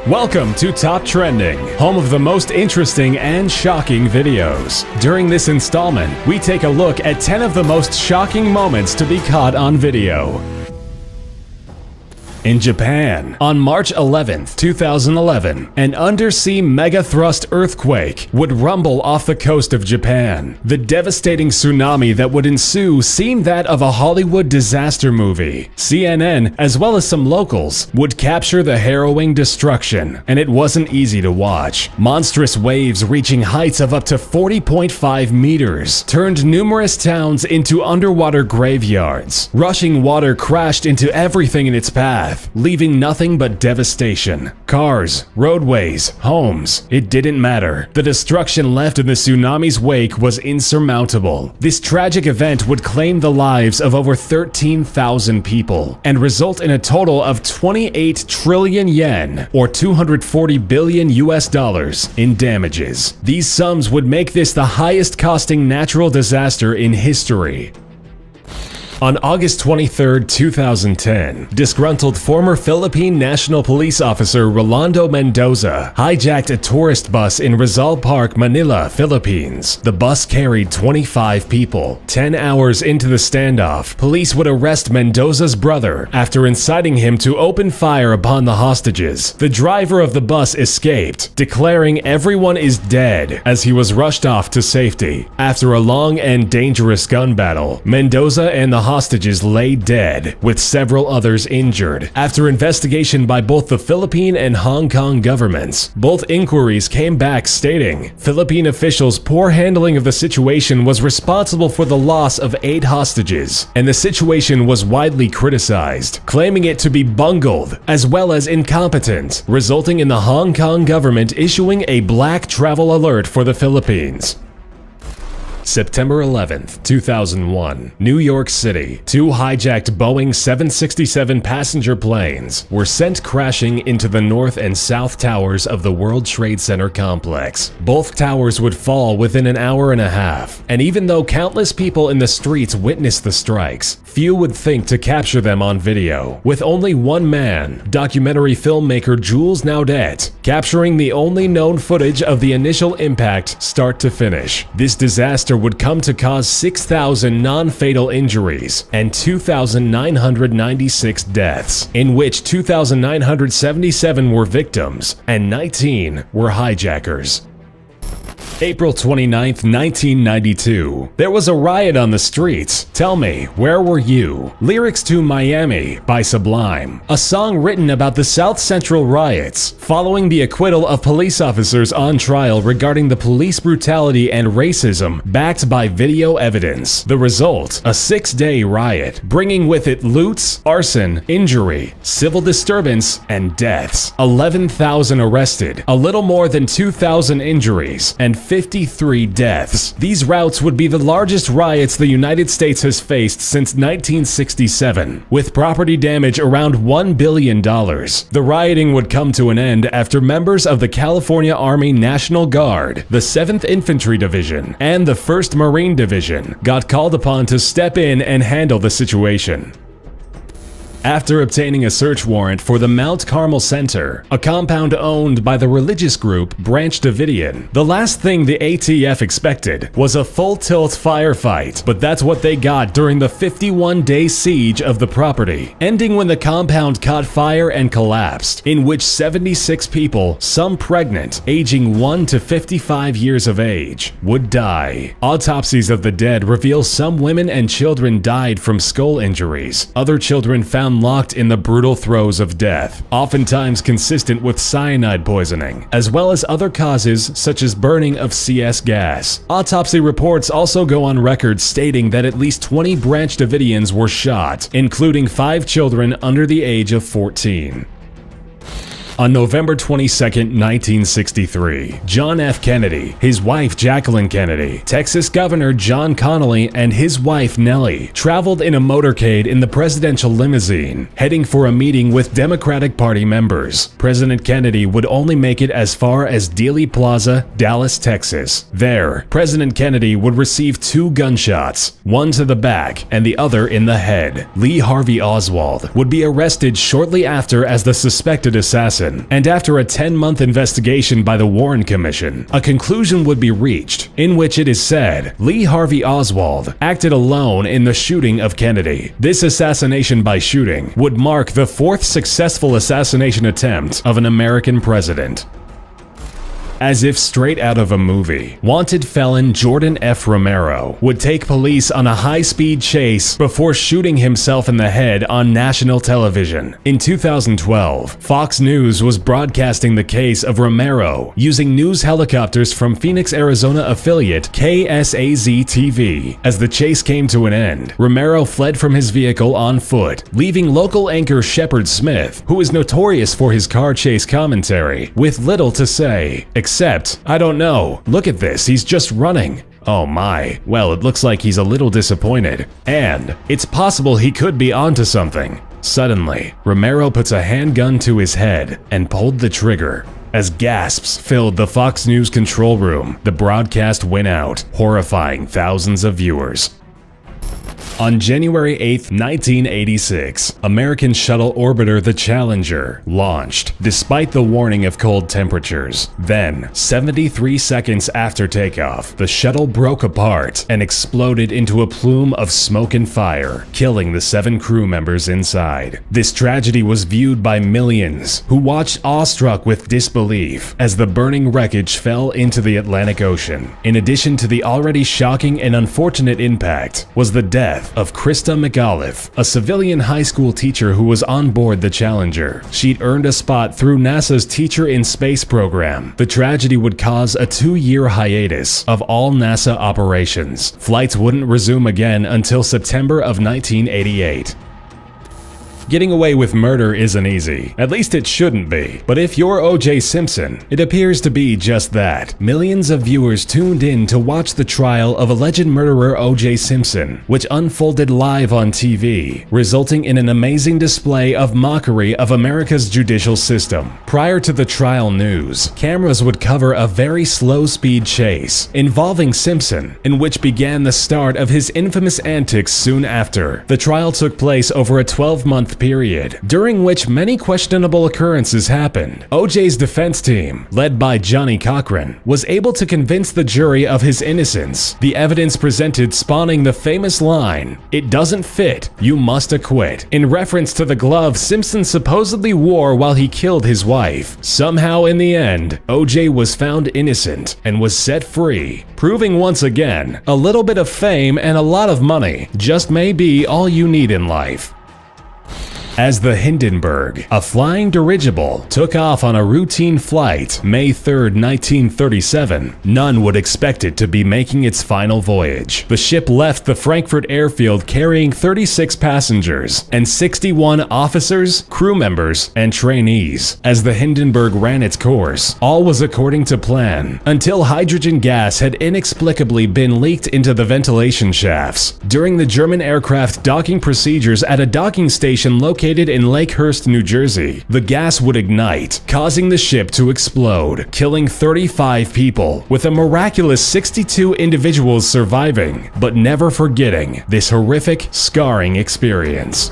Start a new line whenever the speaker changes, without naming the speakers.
Welcome to Top Trending, home of the most interesting and shocking videos. During this installment, we take a look at 10 of the most shocking moments to be caught on video. In Japan, on March 11, 2011, an undersea megathrust earthquake would rumble off the coast of Japan. The devastating tsunami that would ensue seemed that of a Hollywood disaster movie. CNN, as well as some locals, would capture the harrowing destruction, and it wasn't easy to watch. Monstrous waves reaching heights of up to 40.5 meters turned numerous towns into underwater graveyards. Rushing water crashed into everything in its path, leaving nothing but devastation. Cars, roadways, homes, it didn't matter. The destruction left in the tsunami's wake was insurmountable. This tragic event would claim the lives of over 13,000 people and result in a total of 28 trillion yen, or 240 billion US dollars, in damages. These sums would make this the highest costing natural disaster in history. On August 23, 2010, disgruntled former Philippine National Police officer Rolando Mendoza hijacked a tourist bus in Rizal Park, Manila, Philippines. The bus carried 25 people. 10 hours into the standoff, police would arrest Mendoza's brother after inciting him to open fire upon the hostages. The driver of the bus escaped, declaring everyone is dead as he was rushed off to safety. After a long and dangerous gun battle, Mendoza and the hostages lay dead, with several others injured. After investigation by both the Philippine and Hong Kong governments, both inquiries came back stating Philippine officials' poor handling of the situation was responsible for the loss of 8 hostages, and the situation was widely criticized, claiming it to be bungled as well as incompetent, resulting in the Hong Kong government issuing a black travel alert for the Philippines. September 11, 2001, New York City. 2 hijacked Boeing 767 passenger planes were sent crashing into the north and south towers of the World Trade Center complex. Both towers would fall within an hour and a half, and even though countless people in the streets witnessed the strikes, few would think to capture them on video, with only one man, documentary filmmaker Jules Naudet, capturing the only known footage of the initial impact start to finish. This disaster would come to cause 6,000 non-fatal injuries and 2,996 deaths, in which 2,977 were victims and 19 were hijackers. April 29, 1992. There was a riot on the streets. Tell me, where were you? Lyrics to Miami by Sublime, a song written about the South Central riots following the acquittal of police officers on trial regarding the police brutality and racism backed by video evidence. The result, a 6-day riot, bringing with it loots, arson, injury, civil disturbance, and deaths. 11,000 arrested, a little more than 2,000 injuries, and 53 deaths. These routs would be the largest riots the United States has faced since 1967, with property damage around $1 billion. The rioting would come to an end after members of the California Army National Guard, the 7th Infantry Division, and the 1st Marine Division got called upon to step in and handle the situation. After obtaining a search warrant for the Mount Carmel Center, a compound owned by the religious group Branch Davidian, the last thing the ATF expected was a full-tilt firefight, but that's what they got during the 51-day siege of the property, ending when the compound caught fire and collapsed, in which 76 people, some pregnant, aging 1 to 55 years of age, would die. Autopsies of the dead reveal some women and children died from skull injuries, other children found locked in the brutal throes of death, oftentimes consistent with cyanide poisoning, as well as other causes such as burning of CS gas. Autopsy reports also go on record stating that at least 20 Branch Davidians were shot, including 5 children under the age of 14. On November 22, 1963, John F. Kennedy, his wife Jacqueline Kennedy, Texas Governor John Connally, and his wife Nellie traveled in a motorcade in the presidential limousine, heading for a meeting with Democratic Party members. President Kennedy would only make it as far as Dealey Plaza, Dallas, Texas. There, President Kennedy would receive 2 gunshots, one to the back and the other in the head. Lee Harvey Oswald would be arrested shortly after as the suspected assassin. Simpson, and after a 10-month investigation by the Warren Commission, a conclusion would be reached, in which it is said Lee Harvey Oswald acted alone in the shooting of Kennedy. This assassination by shooting would mark the fourth successful assassination attempt of an American president. As if straight out of a movie, wanted felon Jordan F. Romero would take police on a high-speed chase before shooting himself in the head on national television. In 2012, Fox News was broadcasting the case of Romero using news helicopters from Phoenix, Arizona affiliate KSAZ-TV. As the chase came to an end, Romero fled from his vehicle on foot, leaving local anchor Shepard Smith, who is notorious for his car chase commentary, with little to say. Except, I don't know, look at this, he's just running. Oh my, well, it looks like he's a little disappointed. And it's possible he could be onto something. Suddenly, Romero puts a handgun to his head and pulled the trigger. As gasps filled the Fox News control room, the broadcast went out, horrifying thousands of viewers. On January 8, 1986, American shuttle orbiter the Challenger launched, despite the warning of cold temperatures. Then, 73 seconds after takeoff, the shuttle broke apart and exploded into a plume of smoke and fire, killing the 7 crew members inside. This tragedy was viewed by millions, who watched awestruck with disbelief as the burning wreckage fell into the Atlantic Ocean. In addition to the already shocking and unfortunate impact, was the death of Krista McAuliffe, a civilian high school teacher who was on board the Challenger. She'd earned a spot through NASA's Teacher in Space program. The tragedy would cause a 2-year hiatus of all NASA operations. Flights wouldn't resume again until September of 1988. Getting away with murder isn't easy. At least it shouldn't be. But if you're O.J. Simpson, it appears to be just that. Millions of viewers tuned in to watch the trial of alleged murderer O.J. Simpson, which unfolded live on TV, resulting in an amazing display of mockery of America's judicial system. Prior to the trial news, cameras would cover a very slow-speed chase involving Simpson, in which began the start of his infamous antics soon after. The trial took place over a 12-month period, during which many questionable occurrences happened. OJ's defense team, led by Johnny Cochran, was able to convince the jury of his innocence, the evidence presented spawning the famous line, "It doesn't fit, you must acquit," in reference to the glove Simpson supposedly wore while he killed his wife. Somehow in the end, OJ was found innocent and was set free, proving once again, a little bit of fame and a lot of money just may be all you need in life. As the Hindenburg, a flying dirigible, took off on a routine flight May 3, 1937, none would expect it to be making its final voyage. The ship left the Frankfurt airfield carrying 36 passengers and 61 officers, crew members, and trainees. As the Hindenburg ran its course, all was according to plan, until hydrogen gas had inexplicably been leaked into the ventilation shafts. During the German aircraft docking procedures at a docking station located in Lakehurst, New Jersey, the gas would ignite, causing the ship to explode, killing 35 people, with a miraculous 62 individuals surviving, but never forgetting this horrific, scarring experience.